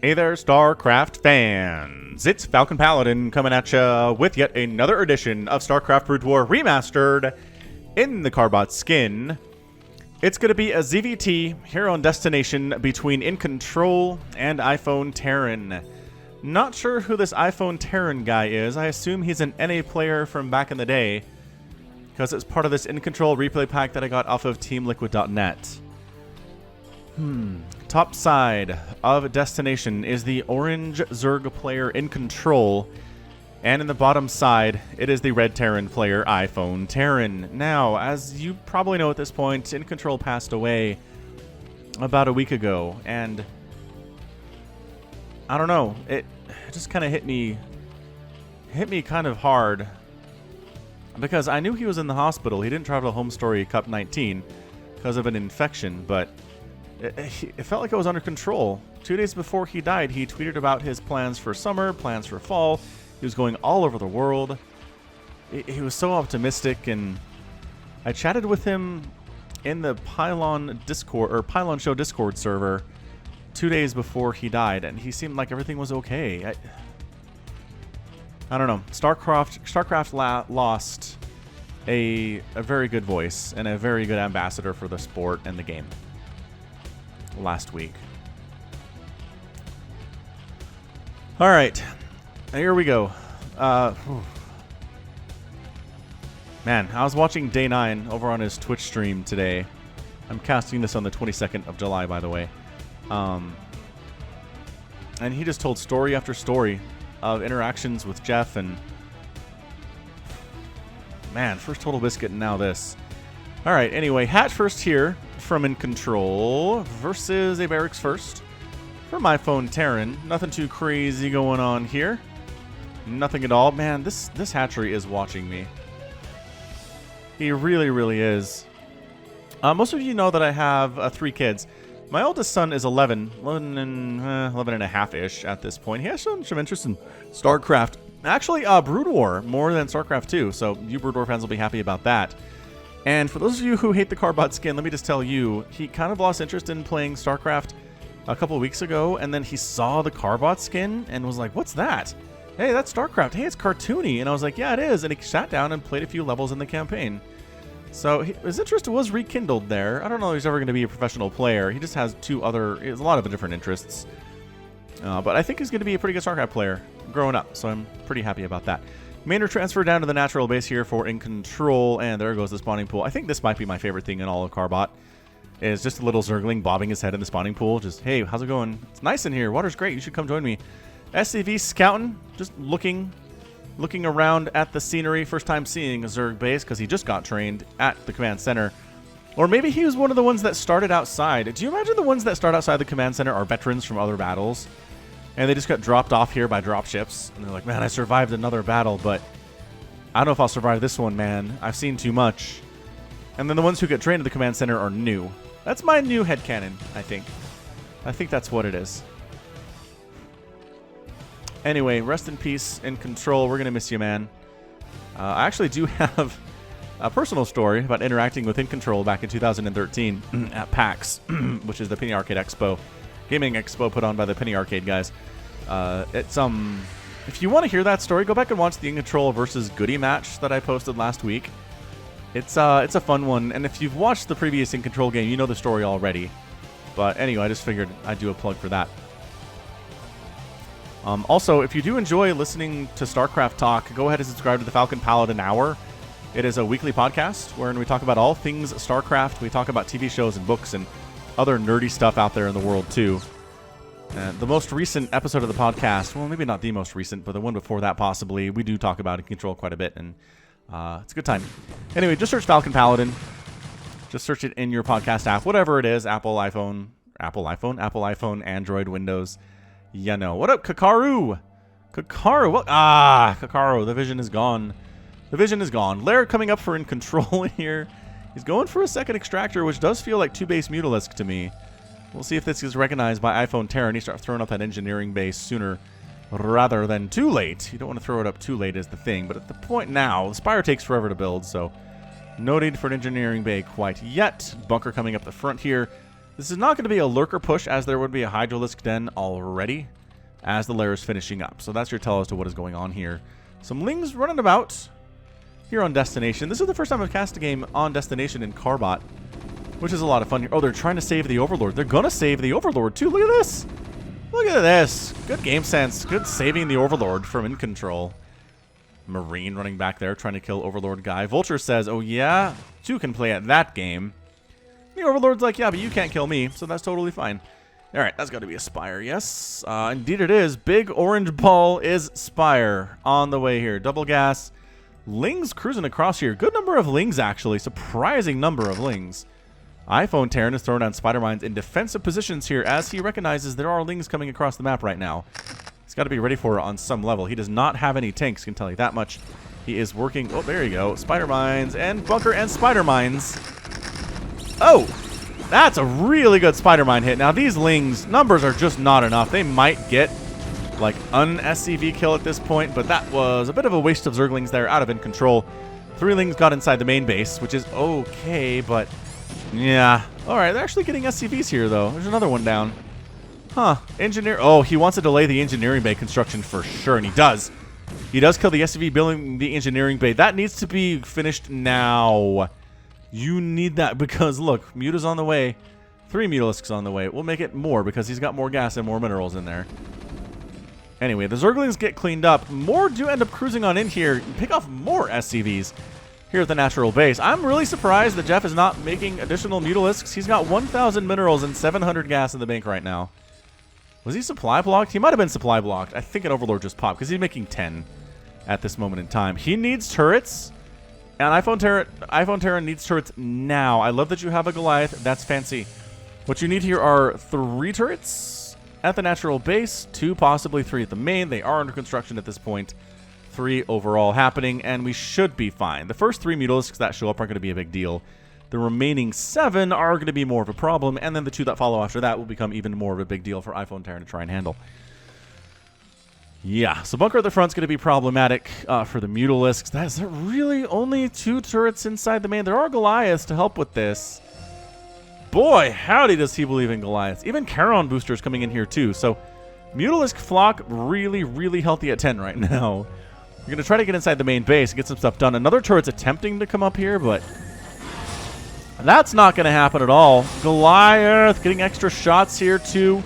Hey there, StarCraft fans! It's Falcon Paladin coming at ya with yet another edition of StarCraft Brood War Remastered in the CARBOT skin. It's going to be a ZVT here on Destination between InControl and iphoneterran. Not sure who this iphoneterran guy is. I assume he's an NA player from back in the day, because it's part of this InControl replay pack that I got off of teamliquid.net. Top side of Destination is the orange Zerg player InControl, and in the bottom side, it is the red Terran player iphoneterran. Now, as you probably know at this point, InControl passed away about a week ago, and I don't know, it just kind of hit me kind of hard, because I knew he was in the hospital. He didn't travel to Home Story Cup 19 because of an infection, but it felt like it was under control. 2 days before he died, he tweeted about his plans for summer, plans for fall. He was going all over the world. He was so optimistic, and I chatted with him in the Pylon Discord or Pylon Show Discord server 2 days before he died, and he seemed like everything was okay. I don't know. StarCraft lost a very good voice and a very good ambassador for the sport and the game last week. All right, here we go. Man, I was watching Day 9 over on his Twitch stream today. I'm casting this on the 22nd of July, by the way. And he just told story after story of interactions with Jeff, and man, first Total Biscuit and now this. All right, anyway, hat first here from InControl versus a barracks first from iphoneterran. Nothing too crazy going on here. Nothing at all. Man, this hatchery is watching me. He really, really is. Most of you know that I have 3 kids. My oldest son is 11 and a half-ish at this point. He has shown some interest in StarCraft. Actually, Brood War more than StarCraft 2, so you Brood War fans will be happy about that. And for those of you who hate the CARBOT skin, let me just tell you, he kind of lost interest in playing StarCraft a couple of weeks ago, and then he saw the CARBOT skin and was like, what's that? Hey, that's StarCraft. Hey, it's cartoony. And I was like, yeah, it is. And he sat down and played a few levels in the campaign. So his interest was rekindled there. I don't know if he's ever going to be a professional player. He just has he has a lot of different interests. But I think he's going to be a pretty good StarCraft player growing up, so I'm pretty happy about that. Mainer transfer down to the natural base here for InControl, and there goes the spawning pool. I think this might be my favorite thing in all of CARBOT, is just a little Zergling bobbing his head in the spawning pool. Just, hey, how's it going? It's nice in here. Water's great. You should come join me. SCV scouting, just looking around at the scenery. First time seeing a Zerg base because he just got trained at the command center. Or maybe he was one of the ones that started outside. Do you imagine the ones that start outside the command center are veterans from other battles? And they just got dropped off here by dropships. And they're like, man, I survived another battle, but I don't know if I'll survive this one, man. I've seen too much. And then the ones who get trained at the command center are new. That's my new headcanon, I think. I think that's what it is. Anyway, rest in peace, InControl. We're going to miss you, man. I actually do have a personal story about interacting with InControl back in 2013 at PAX, which is the Penny Arcade Expo. Gaming Expo put on by the Penny Arcade guys. If you want to hear that story, go back and watch the InControl versus Goody match that I posted last week. It's a fun one, and if you've watched the previous InControl game, you know the story already. But anyway, I just figured I'd do a plug for that. Also, if you do enjoy listening to StarCraft talk, go ahead and subscribe to the Falcon Paladin Hour. It is a weekly podcast wherein we talk about all things StarCraft. We talk about TV shows and books and other nerdy stuff out there in the world, too. The most recent episode of the podcast, well, maybe not the most recent, but the one before that possibly, we do talk about InControl quite a bit, and it's a good time. Anyway, just search Falcon Paladin. Just search it in your podcast app, whatever it is, Apple iPhone, Android, Windows. You know. What up, Kakaru? Kakaru, what? Kakaru, the vision is gone. The vision is gone. Lair coming up for InControl here. He's going for a second extractor, which does feel like 2-base Mutalisk to me. We'll see if this is recognized by iphoneterran. He starts throwing up that engineering base sooner rather than too late. You don't want to throw it up too late is the thing, but at the point now, the Spire takes forever to build, so no need for an engineering bay quite yet. Bunker coming up the front here. This is not going to be a lurker push, as there would be a Hydralisk den already, as the lair is finishing up. So that's your tell as to what is going on here. Some Lings running about here on Destination. This is the first time I've cast a game on Destination in CARBOT, which is a lot of fun here. Oh, they're trying to save the Overlord. They're going to save the Overlord, too. Look at this. Look at this. Good game sense. Good saving the Overlord from InControl. Marine running back there, trying to kill Overlord guy. Vulture says, oh, yeah? Two can play at that game. The Overlord's like, yeah, but you can't kill me, so that's totally fine. All right, that's got to be a Spire, yes. Indeed it is. Big orange ball is Spire on the way here. Double gas. Lings cruising across here. Good number of Lings, actually. Surprising number of Lings. iphoneterran is throwing down Spider Mines in defensive positions here as he recognizes there are Lings coming across the map right now. He's got to be ready for it on some level. He does not have any tanks, can tell you that much. He is working... Oh, there you go. Spider Mines and Bunker and Spider Mines. Oh! That's a really good Spider Mine hit. Now, these Lings, numbers are just not enough. They might get, like, an SCV kill at this point, but that was a bit of a waste of Zerglings there out of InControl. 3 Lings got inside the main base, which is okay, but... Yeah. Alright, they're actually getting SCVs here, though. There's another one down. Huh. Engineer... Oh, he wants to delay the engineering bay construction for sure, and he does. He does kill the SCV building the engineering bay. That needs to be finished now. You need that because, look, Muta's on the way. 3 Mutalisks on the way. We'll make it more because he's got more gas and more minerals in there. Anyway, the Zerglings get cleaned up. More do end up cruising on in here. Pick off more SCVs here at the natural base. I'm really surprised that Jeff is not making additional Mutalisks. He's got 1,000 minerals and 700 gas in the bank right now. Was he supply blocked? He might have been supply blocked. I think an Overlord just popped because he's making 10 at this moment in time. He needs turrets. And iphoneterran needs turrets now. I love that you have a Goliath. That's fancy. What you need here are 3 turrets at the natural base, 2, possibly 3 at the main. They are under construction at this point. 3 overall happening, and we should be fine. The first 3 Mutalisks that show up aren't going to be a big deal. The remaining 7 are going to be more of a problem, and then the 2 that follow after that will become even more of a big deal for iphoneterran to try and handle. Yeah, so Bunker at the front's going to be problematic for the Mutalisks. That's really only 2 turrets inside the main. There are Goliaths to help with this. Boy, howdy does he believe in Goliaths. Even Charon boosters coming in here too. So Mutalisk flock really, really healthy at 10 right now. You're going to try to get inside the main base and get some stuff done. Another turret's attempting to come up here, but that's not going to happen at all. Goliath getting extra shots here too.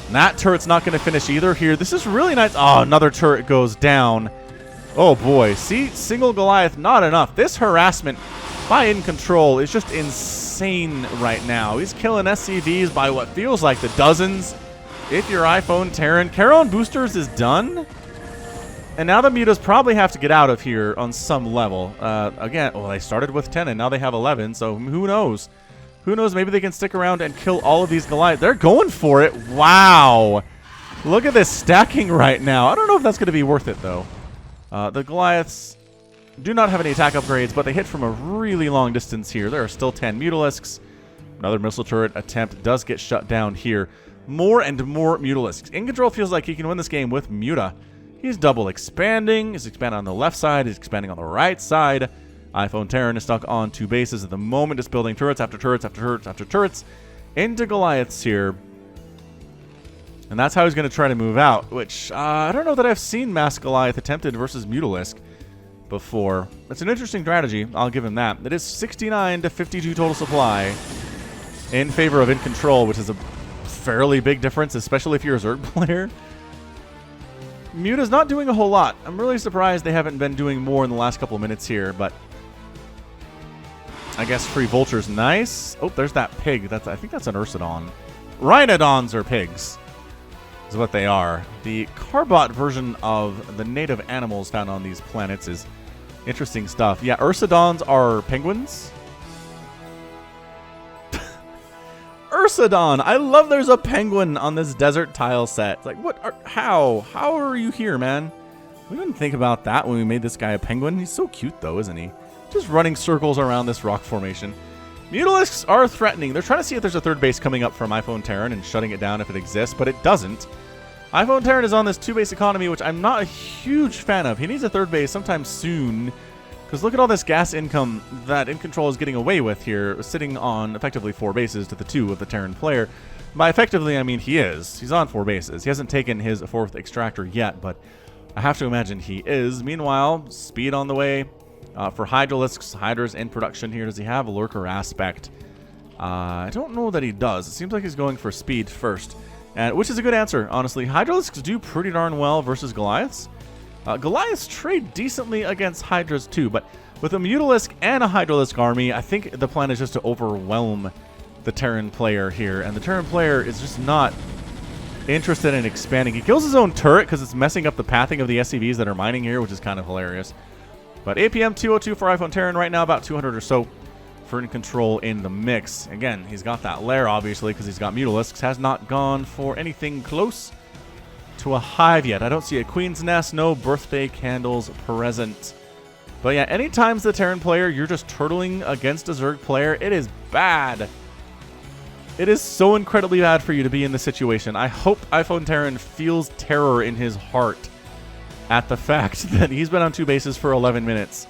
And that turret's not going to finish either here. This is really nice. Oh, another turret goes down. Oh, boy. See, single Goliath, not enough. This harassment by InControl is just insane right now. He's killing SCVs by what feels like the dozens. If you're iphoneterran, Charon Boosters is done. And now the Mutas probably have to get out of here on some level. Again, well, they started with 10 and now they have 11, so who knows? Who knows, maybe they can stick around and kill all of these Goliaths. They're going for it. Wow. Look at this stacking right now. I don't know if that's going to be worth it, though. The Goliaths do not have any attack upgrades, but they hit from a really long distance here. There are still 10 Mutalisks. Another missile turret attempt does get shut down here. More and more Mutalisks. InControl feels like he can win this game with Muta. He's double expanding. He's expanding on the left side. He's expanding on the right side. iphoneterran is stuck on 2 bases at the moment. It's building turrets after turrets after turrets after turrets into Goliaths here. And that's how he's going to try to move out, which I don't know that I've seen Mass Goliath attempted versus Mutalisk before. It's an interesting strategy. I'll give him that. It is 69 to 52 total supply in favor of InControl, which is a fairly big difference, especially if you're a Zerg player. Muta's not doing a whole lot. I'm really surprised they haven't been doing more in the last couple of minutes here, but I guess free Vulture's nice. Oh, there's that pig. I think that's an Ursidon. Rhinodons are pigs, is what they are. The CARBOT version of the native animals found on these planets is interesting stuff. Yeah, Ursidons are penguins. Ursidon! I love there's a penguin on this desert tile set. It's like, how? How are you here, man? We didn't think about that when we made this guy a penguin. He's so cute, though, isn't he? Just running circles around this rock formation. Mutalisks are threatening. They're trying to see if there's a third base coming up from iphoneterran and shutting it down if it exists, but it doesn't. iphoneterran is on this 2-base economy, which I'm not a huge fan of. He needs a third base sometime soon Because look at all this gas income that InControl is getting away with here, sitting on effectively 4 bases to the 2 of the Terran player. By effectively, I mean he is. He's on 4 bases. He hasn't taken his 4th extractor yet, but I have to imagine he is. Meanwhile, speed on the way for Hydralisks. Hydra's in production here. Does he have a lurker aspect? I don't know that he does. It seems like he's going for speed first, which is a good answer, honestly. Hydralisks do pretty darn well versus Goliaths. Goliaths trade decently against Hydras too, but with a Mutalisk and a Hydralisk army, I think the plan is just to overwhelm the Terran player here, and the Terran player is just not interested in expanding. He kills his own turret because it's messing up the pathing of the SCVs that are mining here, which is kind of hilarious. But APM 202 for iPhoneterran right now, about 200 or so for InControl in the mix. Again, he's got that lair, obviously, because he's got Mutalisks. Has not gone for anything close to a hive yet. I don't see a Queen's Nest, no birthday candles present. But yeah, anytime the Terran player, you're just turtling against a Zerg player, it is bad. It is so incredibly bad for you to be in this situation. I hope iPhoneterran feels terror in his heart at the fact that he's been on 2 bases for 11 minutes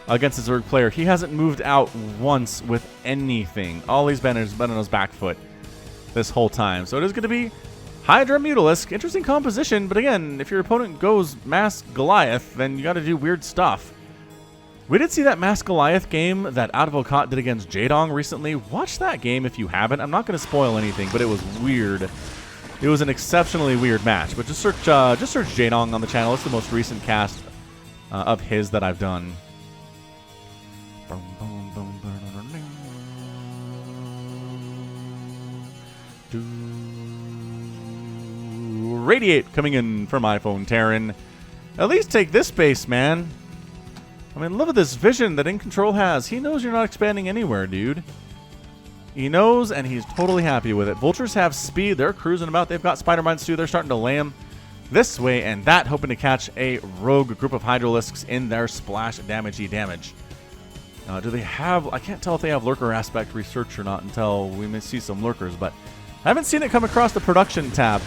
against a Zerg player. He hasn't moved out once with anything. All he's been has been on his back foot this whole time. So it is going to be Hydra Mutalisk. Interesting composition, but again, if your opponent goes Mass Goliath, then you got to do weird stuff. We did see that Mass Goliath game that Advocat did against Jaedong recently. Watch that game if you haven't. I'm not going to spoil anything, but it was weird. It was an exceptionally weird match. But just search Jaedong on the channel. It's the most recent cast of his that I've done. Radiate coming in from iPhoneterran. At least take this base, man. I mean, look at this vision that InControl has. He knows you're not expanding anywhere, dude. He knows, and he's totally happy with it. Vultures have speed. They're cruising about. They've got spider mines, too. They're starting to lay them this way and that, hoping to catch a rogue group of Hydralisks in their splash damage-y damage. Do they have... I can't tell if they have lurker aspect research or not until we may see some lurkers, but I haven't seen it come across the production tab.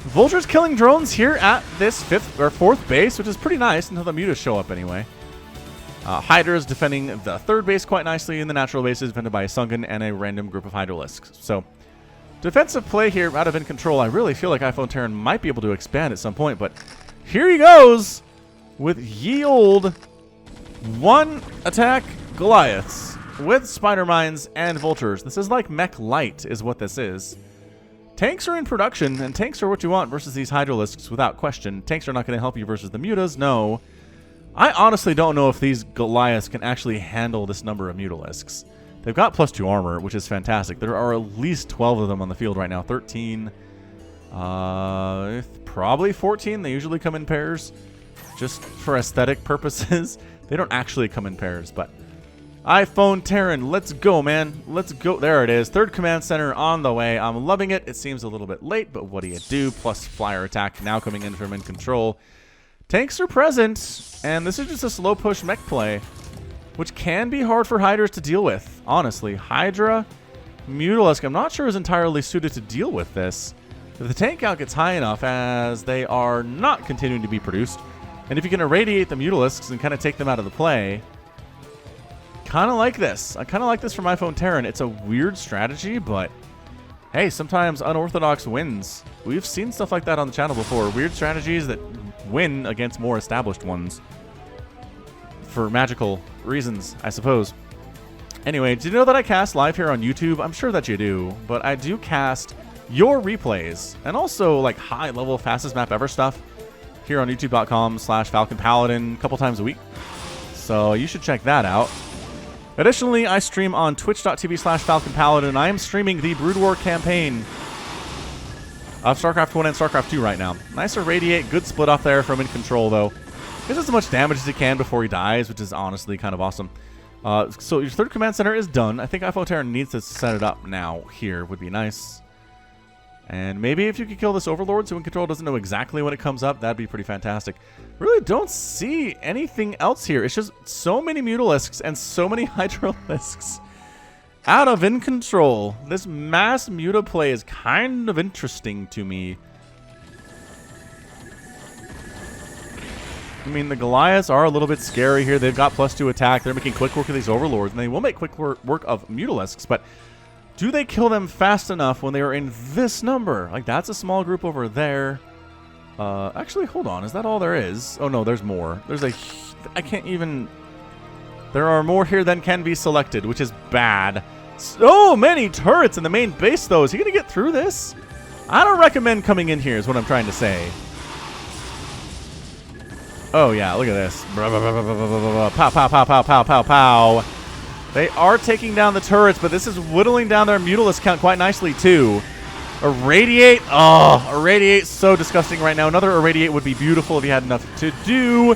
Vultures killing drones here at this 5th or 4th base, which is pretty nice until the mutas show up anyway. Hydra is defending the 3rd base quite nicely, and the natural base is defended by a Sunken and a random group of Hydralisks. So, defensive play here out of InControl. I really feel like iPhoneterran might be able to expand at some point, but here he goes with ye old 1 attack Goliaths with spider mines and vultures. This is like mech light is what this is. Tanks are in production, and tanks are what you want versus these Hydralisks without question. Tanks are not going to help you versus the mutas, no. I honestly don't know if these Goliaths can actually handle this number of Mutalisks. They've got +2 armor, which is fantastic. There are at least 12 of them on the field right now. 13, probably 14. They usually come in pairs just for aesthetic purposes. They don't actually come in pairs, but iPhoneterran, let's go, man. Let's go. There it is. 3rd command center on the way. I'm loving it. It seems a little bit late, but what do you do? Plus flyer attack now coming in from InControl. Tanks are present, and this is just a slow push mech play, which can be hard for Hydras to deal with, honestly. Hydra, Mutalisk, I'm not sure is entirely suited to deal with this. If the tank count gets high enough, as they are not continuing to be produced, and if you can irradiate the Mutalisks and kind of take them out of the play... Kind of like this. I kind of like this from iPhoneterran. It's a weird strategy, but hey, sometimes unorthodox wins. We've seen stuff like that on the channel before. Weird strategies that win against more established ones. For magical reasons, I suppose. Anyway, did you know that I cast live here on YouTube? I'm sure that you do, but I do cast your replays and also like high-level fastest map ever stuff here on youtube.com/FalconPaladin a couple times a week. So you should check that out. Additionally, I stream on twitch.tv/FalconPaladin. I am streaming the Brood War campaign of StarCraft 1 and StarCraft 2 right now. Nice irradiate, good split off there from InControl, though. He does as much damage as he can before he dies, which is honestly kind of awesome. So your 3rd command center is done. I think iPhoneterran needs to set it up now here. Would be nice. And maybe if you could kill this Overlord so InControl doesn't know exactly when it comes up, that'd be pretty fantastic. Really don't see anything else here. It's just so many Mutalisks and so many Hydralisks out of InControl. This mass Muta play is kind of interesting to me. I mean, the Goliaths are a little bit scary here. They've got +2 attack. They're making quick work of these Overlords, and they will make quick work of Mutalisks, but do they kill them fast enough when they are in this number? Like, that's a small group over there. Actually, hold on. Is that all there is? Oh, no, there's more. There's a... I can't even... There are more here than can be selected, which is bad. So many turrets in the main base, though. Is he going to get through this? I don't recommend coming in here, is what I'm trying to say. Oh, yeah, look at this. Pow, pow, pow, pow, pow, pow, pow. They are taking down the turrets, but this is whittling down their Mutalisk count quite nicely, too. Irradiate. Oh, Irradiate so disgusting right now. Another Irradiate would be beautiful if he had enough to do.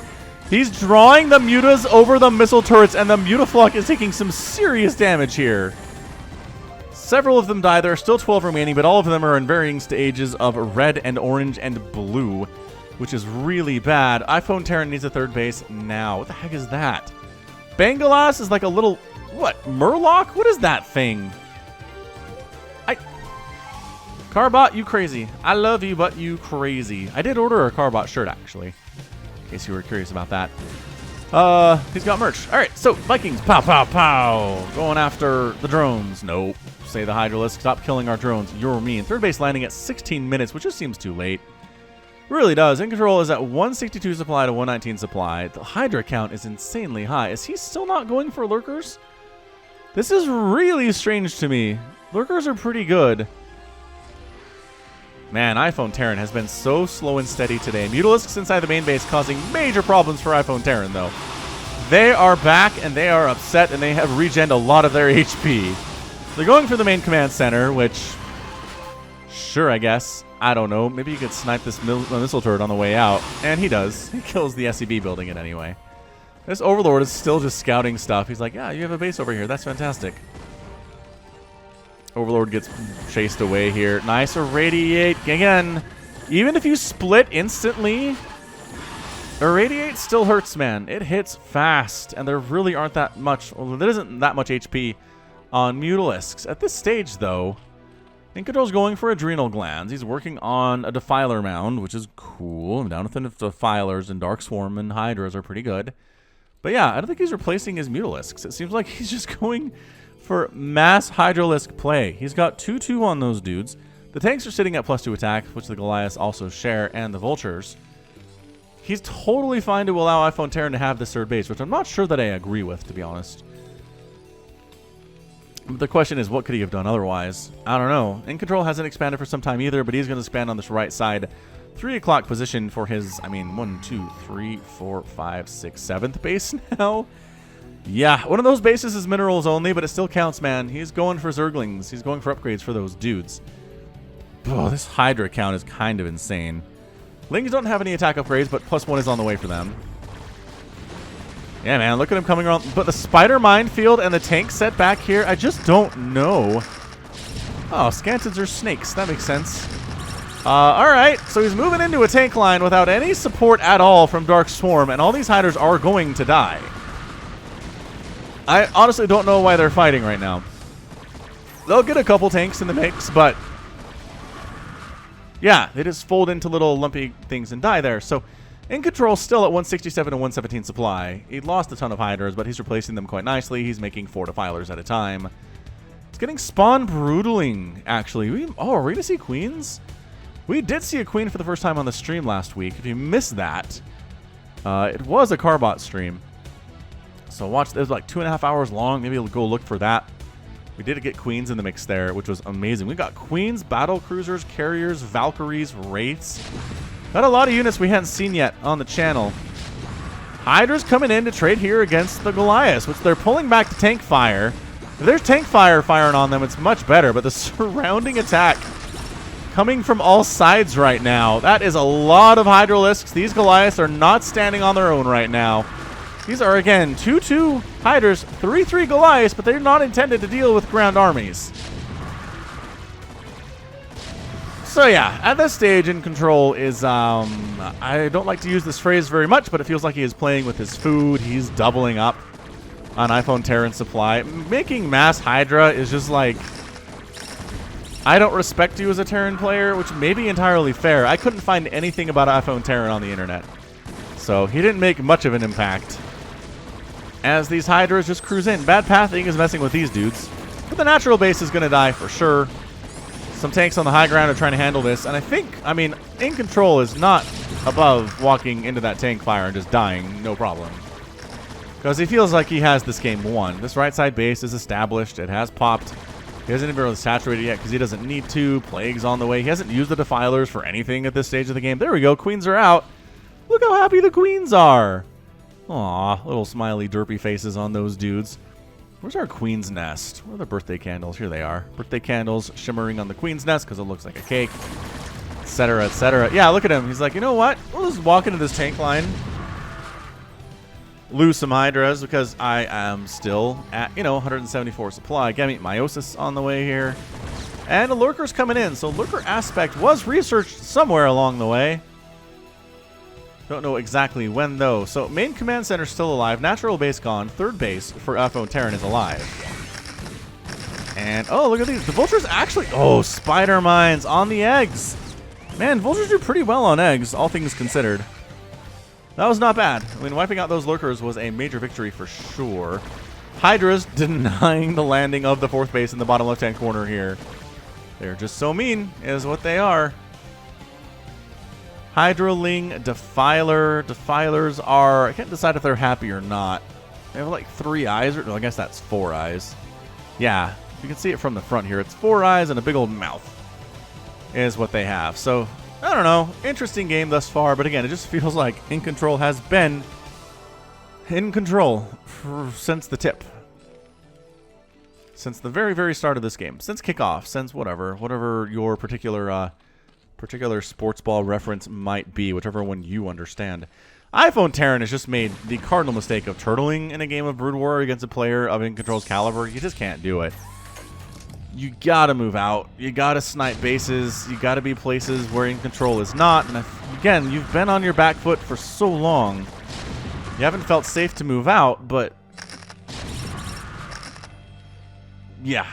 He's drawing the Mutas over the missile turrets, and the Mutaflok is taking some serious damage here. Several of them die. There are still 12 remaining, but all of them are in varying stages of red and orange and blue, which is really bad. iphoneterran needs a third base now. What the heck is that? Bangalas is like a little... What? Murloc? What is that thing? CARBOT, you crazy. I love you, but you crazy. I did order a CARBOT shirt, actually, in case you were curious about that. He's got merch. All right, so Vikings, pow, pow, pow. Going after the drones. Nope. Say the Hydralisk, stop killing our drones. You're mean. Third base landing at 16 minutes, which just seems too late. Really does. InControl is at 162 supply to 119 supply. The Hydra count is insanely high. Is he still not going for lurkers? This is really strange to me. Lurkers are pretty good. Man, iphoneterran has been so slow and steady today. Mutalisks inside the main base causing major problems for iphoneterran, though. They are back, and they are upset, and they have regened a lot of their HP. They're going for the main command center, which... Sure, I guess. I don't know. Maybe you could snipe this missile turret on the way out. And he does. He kills the SCB building it anyway. This Overlord is still just scouting stuff. He's like, yeah, you have a base over here. That's fantastic. Overlord gets chased away here. Nice Irradiate. Again, even if you split instantly, Irradiate still hurts, man. It hits fast, and there really aren't that much... Well, there isn't that much HP on Mutalisks. At this stage, though, InControl's going for Adrenal Glands. He's working on a Defiler Mound, which is cool. I'm down with the Defilers, and Dark Swarm and Hydras are pretty good. But yeah, I don't think he's replacing his Mutalisks. It seems like he's just going for mass Hydralisk play. He's got 2-2 on those dudes. The tanks are sitting at +2 attack, which the Goliaths also share, and the Vultures. He's totally fine to allow iphoneterran to have this third base, which I'm not sure that I agree with, to be honest. But the question is, what could he have done otherwise? I don't know. InControl hasn't expanded for some time either, but he's going to expand on this right side. 3 o'clock position for his, 1, 2, 3, 4, 5, 6, 7th base now. Yeah, one of those bases is minerals only, but it still counts, man. He's going for Zerglings. He's going for upgrades for those dudes. Oh, this Hydra count is kind of insane. Lings don't have any attack upgrades, but +1 is on the way for them. Yeah, man, look at him coming around. But the Spider Minefield and the tank set back here, I just don't know. Oh, Scantids are snakes. That makes sense. All right, so he's moving into a tank line without any support at all from Dark Swarm, and all these Hydras are going to die. I honestly don't know why they're fighting right now. They'll get a couple tanks in the mix, but yeah, they just fold into little lumpy things and die there. So InControl still at 167 and 117 supply. He lost a ton of Hydras, but he's replacing them quite nicely. He's making 4 Defilers at a time. It's getting spawn brutaling, actually. Are we going to see queens? We did see a queen for the first time on the stream last week. If you missed that, it was a CARBOT stream. So watch, it was like 2.5 hours long. Maybe we'll go look for that. We did get queens in the mix there, which was amazing. We got queens, battle cruisers, carriers, Valkyries, wraiths. Got a lot of units we hadn't seen yet on the channel. Hydra's coming in to trade here against the Goliaths, which they're pulling back to tank fire. If there's tank fire firing on them, it's much better, but the surrounding attack coming from all sides right now. That is a lot of Hydralisks. These Goliaths are not standing on their own right now. These are, again, 2-2 Hydras, 3-3 Goliaths, but they're not intended to deal with ground armies. So yeah, at this stage, InControl is, I don't like to use this phrase very much, but it feels like he is playing with his food. He's doubling up on iphoneterran supply. Making mass Hydra is just like, I don't respect you as a Terran player, which may be entirely fair. I couldn't find anything about iphoneterran on the internet. So he didn't make much of an impact. As these Hydras just cruise in. Bad pathing is messing with these dudes. But the natural base is going to die for sure. Some tanks on the high ground are trying to handle this. And I think, I mean, InControl is not above walking into that tank fire and just dying, no problem. Because he feels like he has this game won. This right side base is established. It has popped. He hasn't even really saturated yet because he doesn't need to. Plague's on the way. He hasn't used the Defilers for anything at this stage of the game. There we go. Queens are out. Look how happy the queens are. Aw, little smiley derpy faces on those dudes. Where's our queen's nest? Where are the birthday candles? Here they are. Birthday candles shimmering on the queen's nest because it looks like a cake, etc., etc. Yeah, look at him. He's like, you know what? We'll just walk into this tank line, lose some Hydras because I am still at, 174 supply. Get me Meiosis on the way here. And a Lurker's coming in. So Lurker aspect was researched somewhere along the way. Don't know exactly when, though. So main command center still alive. Natural base gone. Third base for iPhoneterran is alive. And, oh, look at these. The vultures actually... Oh, spider mines on the eggs. Man, vultures do pretty well on eggs, all things considered. That was not bad. I mean, wiping out those lurkers was a major victory for sure. Hydras denying the landing of the fourth base in the bottom left-hand corner here. They're just so mean, is what they are. Hydraling, Defiler. Defilers are... I can't decide if they're happy or not. They have like 3 eyes. Or, no, I guess that's 4 eyes. Yeah, you can see it from the front here. It's 4 eyes and a big old mouth is what they have. So, I don't know. Interesting game thus far. But again, it just feels like InControl has been in control since the tip. Since the very, very start of this game. Since kickoff. Since whatever your particular sports ball reference might be, whichever one you understand. iPhoneterran has just made the cardinal mistake of turtling in a game of Brood War against a player of InControl's caliber. You just can't do it. You gotta move out. You gotta snipe bases. You gotta be places where InControl is not. And again, you've been on your back foot for so long. You haven't felt safe to move out, but yeah.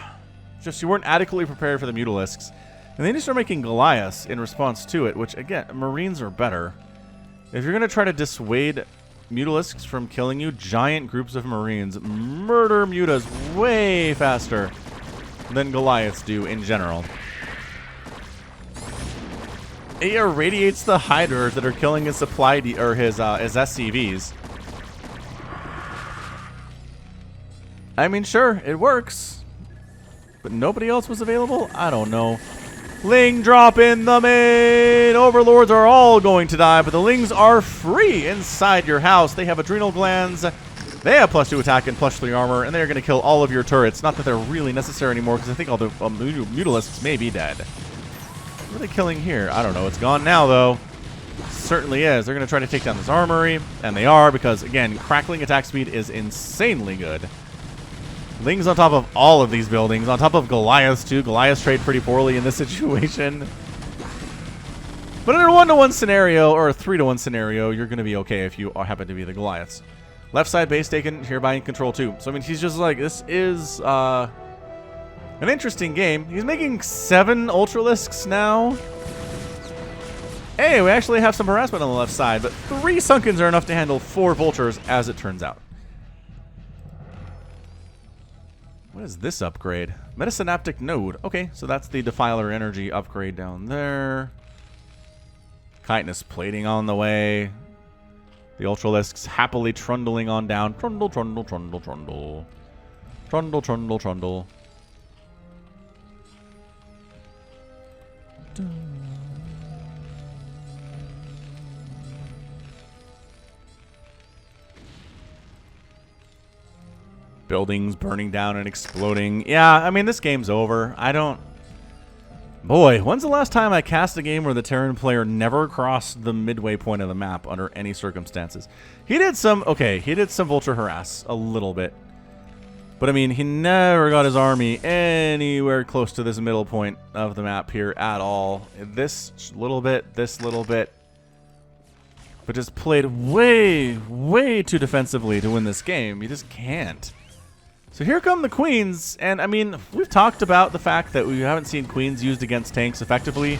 Just you weren't adequately prepared for the Mutalisks. And then you start making Goliaths in response to it, which, again, Marines are better. If you're going to try to dissuade Mutalisks from killing you, giant groups of Marines murder Mutas way faster than Goliaths do in general. It irradiates the Hydras that are killing his supply or his SCVs. I mean, sure, it works. But nobody else was available? I don't know. Ling drop in the main. Overlords are all going to die, but the Lings are free inside your house. They have adrenal glands. They have +2 attack and +3 armor, and they're going to kill all of your turrets. Not that they're really necessary anymore, because I think all the Mutalisks may be dead. What are they killing here? I don't know. It's gone now, though. Certainly is. They're going to try to take down this armory, and they are, because, again, crackling attack speed is insanely good. Lings on top of all of these buildings, on top of Goliaths too. Goliaths trade pretty poorly in this situation. But in a 1-to-1 scenario, or a 3-to-1 scenario, you're going to be okay if you happen to be the Goliaths. Left side base taken here by InControl too. So I mean, he's just like, this is an interesting game. He's making 7 Ultralisks now. Hey, we actually have some harassment on the left side, but 3 Sunkens are enough to handle 4 Vultures, as it turns out. What is this upgrade? Metasynaptic node. Okay, so that's the Defiler energy upgrade down there. Chitinous plating on the way. The Ultralisks happily trundling on down. Trundle, trundle, trundle, trundle. Trundle, trundle, trundle. Buildings burning down and exploding. Yeah, I mean, this game's over. I don't... Boy, when's the last time I cast a game where the Terran player never crossed the midway point of the map under any circumstances? He did some... Okay, he did some Vulture harass a little bit. But, I mean, he never got his army anywhere close to this middle point of the map here at all. This little bit, but just played way, way too defensively to win this game. You just can't. So here come the Queens, and I mean, we've talked about the fact that we haven't seen Queens used against tanks effectively.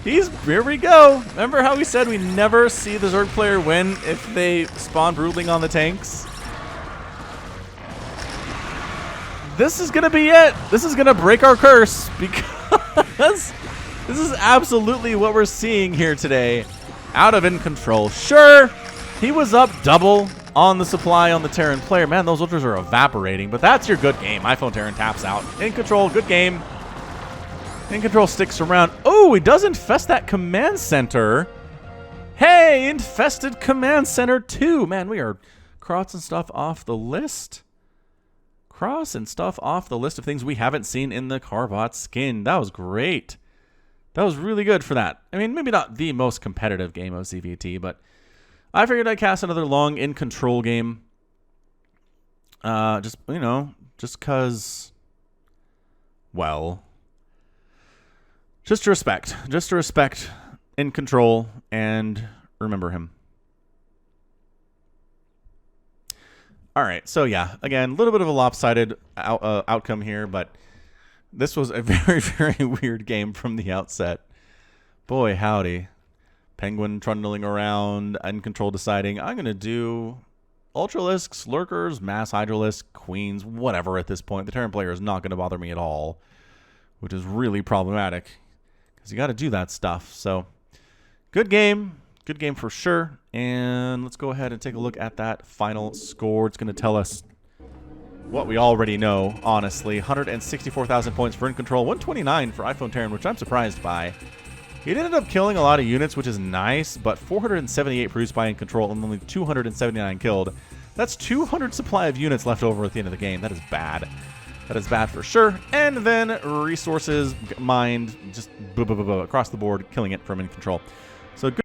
Here we go. Remember how we said we never see the Zerg player win if they spawn broodling on the tanks? This is going to be it. This is going to break our curse because this is absolutely what we're seeing here today. Out of InControl. Sure, he was up double on the supply on the Terran player. Man, those ultras are evaporating, but that's your good game. iPhoneterran taps out. InControl, good game. InControl sticks around. Oh, he does infest that command center. Hey, infested command center too. Man, we are crossing stuff off the list. Crossing stuff off the list of things we haven't seen in the CARBOT skin. That was great. That was really good for that. I mean, maybe not the most competitive game of CVT, but I figured I'd cast another long InControl game. Just, you know, just because, well, just to respect InControl and remember him. All right, so yeah, again, a little bit of a lopsided outcome here, but this was a very, very weird game from the outset. Boy, howdy. Penguin trundling around, InControl deciding, I'm going to do Ultralisks, Lurkers, Mass Hydralisks, Queens, whatever at this point. The Terran player is not going to bother me at all, which is really problematic because you got to do that stuff. So, good game for sure. And let's go ahead and take a look at that final score. It's going to tell us what we already know, honestly. 164,000 points for InControl, 129 for iPhoneterran, which I'm surprised by. He ended up killing a lot of units, which is nice, but 478 produced by InControl and only 279 killed. That's 200 supply of units left over at the end of the game. That is bad. That is bad for sure. And then resources mined just across the board, killing it from InControl. So good.